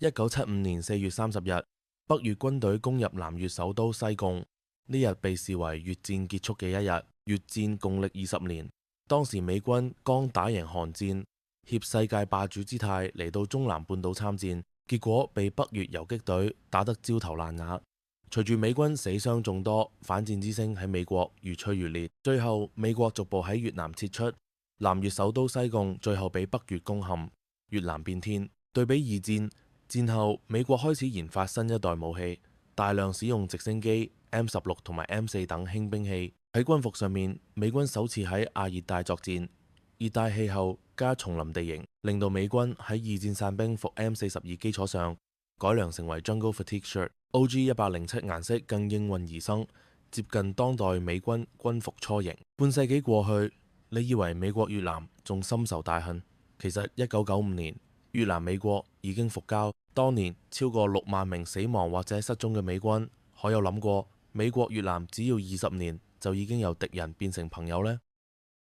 1975年4月30日，北越軍隊攻入南越首都西貢，呢日被視為越戰結束嘅一日。越戰共歷20年，當時美軍剛打贏韓戰，挾世界霸主姿態嚟到中南半島參戰，結果被北越游擊隊打得焦頭爛額。隨住美軍死傷眾多，反戰之聲喺美國越吹越烈，最後美國逐步喺越南撤出，南越首都西貢最後被北越攻陷，越南變天。對比二戰，戰後美國開始研發新一代武器，大量使用直升機、M16同埋 M4等輕兵器。喺軍服上面，美軍首次喺亞熱帶作戰，熱帶氣候加叢林地形，令到美軍喺二戰散兵服 M42基礎上改良成為 Jungle Fatigue Shirt。OG 107顏色更應運而生，接近當代美軍軍服雛形。半世紀過去，你以為美國越南仲深仇大恨？其實1995年越南美國已經復交，當年超過6萬名死亡或者失蹤嘅美軍，可有諗過美國越南只要20年就已經由敵人變成朋友呢？